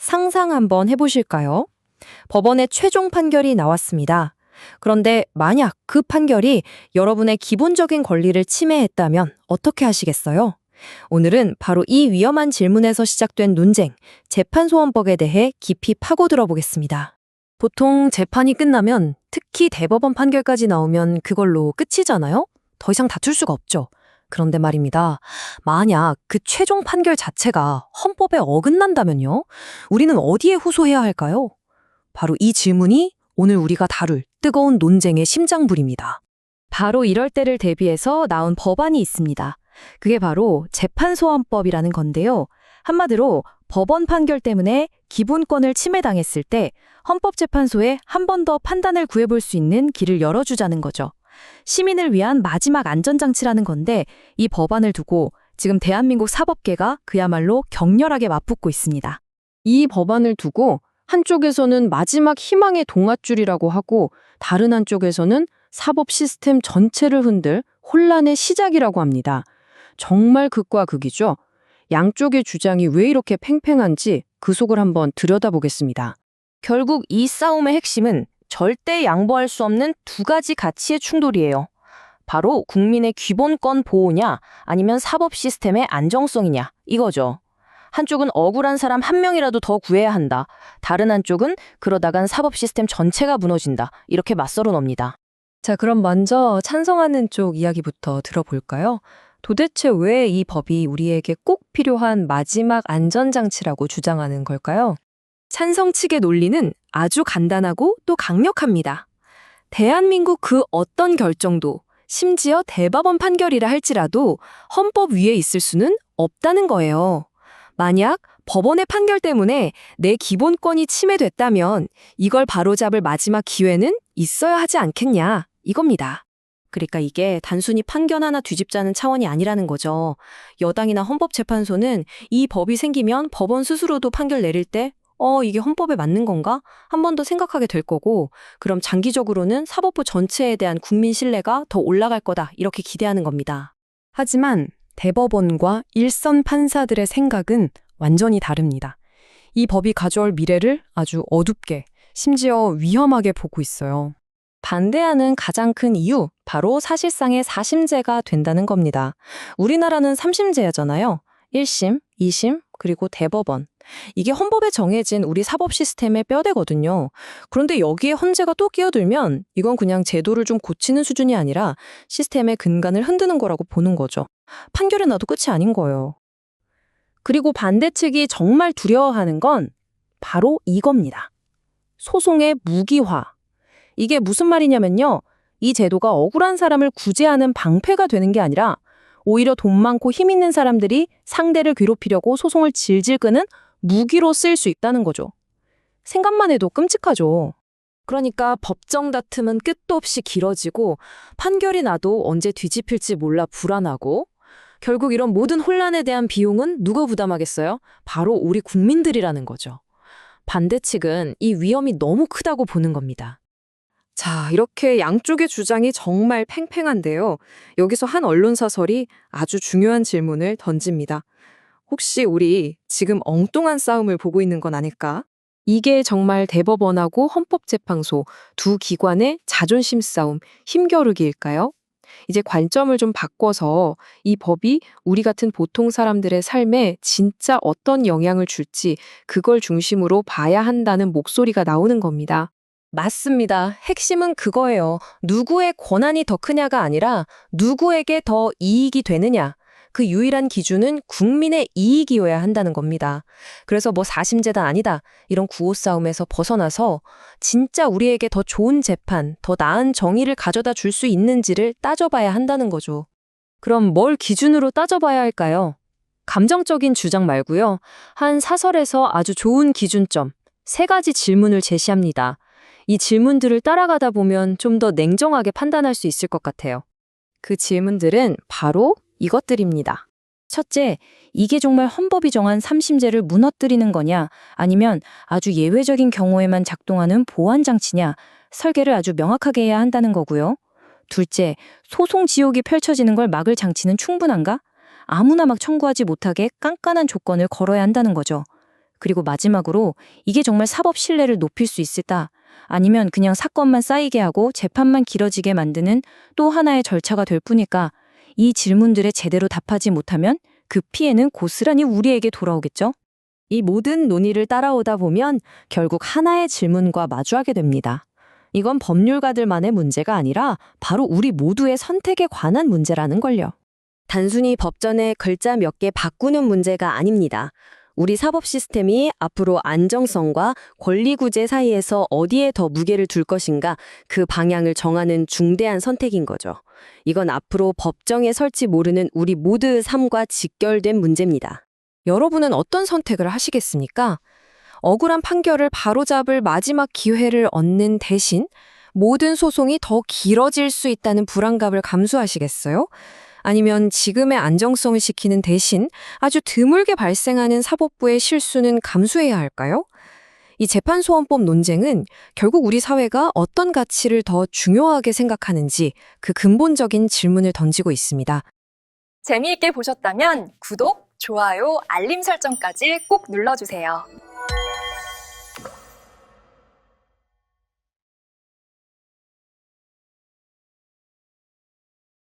상상 한번 해보실까요? 법원의 최종 판결이 나왔습니다. 그런데 만약 그 판결이 여러분의 기본적인 권리를 침해했다면 어떻게 하시겠어요? 오늘은 바로 이 위험한 질문에서 시작된 논쟁, 재판소원법에 대해 깊이 파고들어 보겠습니다. 보통 재판이 끝나면, 특히 대법원 판결까지 나오면 그걸로 끝이잖아요? 더 이상 다툴 수가 없죠. 그런데 말입니다. 만약 그 최종 판결 자체가 헌법에 어긋난다면요? 우리는 어디에 호소해야 할까요? 바로 이 질문이 오늘 우리가 다룰 뜨거운 논쟁의 심장불입니다. 바로 이럴 때를 대비해서 나온 법안이 있습니다. 그게 바로 재판소원법이라는 건데요. 한마디로 법원 판결 때문에 기본권을 침해당했을 때 헌법재판소에 한 번 더 판단을 구해볼 수 있는 길을 열어주자는 거죠. 시민을 위한 마지막 안전장치라는 건데 이 법안을 두고 지금 대한민국 사법계가 그야말로 격렬하게 맞붙고 있습니다. 이 법안을 두고 한쪽에서는 마지막 희망의 동아줄이라고 하고 다른 한쪽에서는 사법 시스템 전체를 흔들 혼란의 시작이라고 합니다. 정말 극과 극이죠. 양쪽의 주장이 왜 이렇게 팽팽한지 그 속을 한번 들여다보겠습니다. 결국 이 싸움의 핵심은 절대 양보할 수 없는 두 가지 가치의 충돌이에요. 바로 국민의 기본권 보호냐 아니면 사법 시스템의 안정성이냐 이거죠. 한쪽은 억울한 사람 한 명이라도 더 구해야 한다. 다른 한쪽은 그러다간 사법 시스템 전체가 무너진다. 이렇게 맞서로 놉니다. 자, 그럼 먼저 찬성하는 쪽 이야기부터 들어볼까요? 도대체 왜 이 법이 우리에게 꼭 필요한 마지막 안전장치라고 주장하는 걸까요? 찬성 측의 논리는 아주 간단하고 또 강력합니다. 대한민국 그 어떤 결정도, 심지어 대법원 판결이라 할지라도 헌법 위에 있을 수는 없다는 거예요. 만약 법원의 판결 때문에 내 기본권이 침해됐다면 이걸 바로잡을 마지막 기회는 있어야 하지 않겠냐, 이겁니다. 그러니까 이게 단순히 판결 하나 뒤집자는 차원이 아니라는 거죠. 여당이나 헌법재판소는 이 법이 생기면 법원 스스로도 판결 내릴 때 이게 헌법에 맞는 건가? 한 번 더 생각하게 될 거고, 그럼 장기적으로는 사법부 전체에 대한 국민 신뢰가 더 올라갈 거다, 이렇게 기대하는 겁니다. 하지만 대법원과 일선 판사들의 생각은 완전히 다릅니다. 이 법이 가져올 미래를 아주 어둡게, 심지어 위험하게 보고 있어요. 반대하는 가장 큰 이유, 바로 사실상의 사심제가 된다는 겁니다. 우리나라는 3심제잖아요. 1심, 2심, 그리고 대법원. 이게 헌법에 정해진 우리 사법 시스템의 뼈대거든요. 그런데 여기에 헌재가 또 끼어들면 이건 그냥 제도를 좀 고치는 수준이 아니라 시스템의 근간을 흔드는 거라고 보는 거죠. 판결에 나도 끝이 아닌 거예요. 그리고 반대 측이 정말 두려워하는 건 바로 이겁니다. 소송의 무기화. 이게 무슨 말이냐면요. 이 제도가 억울한 사람을 구제하는 방패가 되는 게 아니라 오히려 돈 많고 힘 있는 사람들이 상대를 괴롭히려고 소송을 질질 끄는 무기로 쓰일 수 있다는 거죠. 생각만 해도 끔찍하죠. 그러니까 법정 다툼은 끝도 없이 길어지고 판결이 나도 언제 뒤집힐지 몰라 불안하고 결국 이런 모든 혼란에 대한 비용은 누가 부담하겠어요? 바로 우리 국민들이라는 거죠. 반대 측은 이 위험이 너무 크다고 보는 겁니다. 자, 이렇게 양쪽의 주장이 정말 팽팽한데요. 여기서 한 언론사설이 아주 중요한 질문을 던집니다. 혹시 우리 지금 엉뚱한 싸움을 보고 있는 건 아닐까? 이게 정말 대법원하고 헌법재판소 두 기관의 자존심 싸움, 힘겨루기일까요? 이제 관점을 좀 바꿔서 이 법이 우리 같은 보통 사람들의 삶에 진짜 어떤 영향을 줄지 그걸 중심으로 봐야 한다는 목소리가 나오는 겁니다. 맞습니다. 핵심은 그거예요. 누구의 권한이 더 크냐가 아니라 누구에게 더 이익이 되느냐. 그 유일한 기준은 국민의 이익이어야 한다는 겁니다. 그래서 뭐 사심제다 아니다 이런 구호 싸움에서 벗어나서 진짜 우리에게 더 좋은 재판, 더 나은 정의를 가져다 줄 수 있는지를 따져봐야 한다는 거죠. 그럼 뭘 기준으로 따져봐야 할까요? 감정적인 주장 말고요. 한 사설에서 아주 좋은 기준점, 3가지 질문을 제시합니다. 이 질문들을 따라가다 보면 좀 더 냉정하게 판단할 수 있을 것 같아요. 그 질문들은 바로 이것들입니다. 첫째, 이게 정말 헌법이 정한 3심제를 무너뜨리는 거냐, 아니면 아주 예외적인 경우에만 작동하는 보완장치냐, 설계를 아주 명확하게 해야 한다는 거고요. 둘째, 소송 지옥이 펼쳐지는 걸 막을 장치는 충분한가? 아무나 막 청구하지 못하게 깐깐한 조건을 걸어야 한다는 거죠. 그리고 마지막으로 이게 정말 사법 신뢰를 높일 수 있을까? 아니면 그냥 사건만 쌓이게 하고 재판만 길어지게 만드는 또 하나의 절차가 될 뿐일까? 이 질문들에 제대로 답하지 못하면 그 피해는 고스란히 우리에게 돌아오겠죠? 이 모든 논의를 따라오다 보면 결국 하나의 질문과 마주하게 됩니다. 이건 법률가들만의 문제가 아니라 바로 우리 모두의 선택에 관한 문제라는 걸요. 단순히 법전에 글자 몇 개 바꾸는 문제가 아닙니다. 우리 사법 시스템이 앞으로 안정성과 권리 구제 사이에서 어디에 더 무게를 둘 것인가 그 방향을 정하는 중대한 선택인 거죠. 이건 앞으로 법정에 설지 모르는 우리 모두의 삶과 직결된 문제입니다. 여러분은 어떤 선택을 하시겠습니까? 억울한 판결을 바로잡을 마지막 기회를 얻는 대신 모든 소송이 더 길어질 수 있다는 불안감을 감수하시겠어요? 아니면 지금의 안정성을 지키는 대신 아주 드물게 발생하는 사법부의 실수는 감수해야 할까요? 이 재판소원법 논쟁은 결국 우리 사회가 어떤 가치를 더 중요하게 생각하는지 그 근본적인 질문을 던지고 있습니다. 재미있게 보셨다면 구독, 좋아요, 알림 설정까지 꼭 눌러주세요.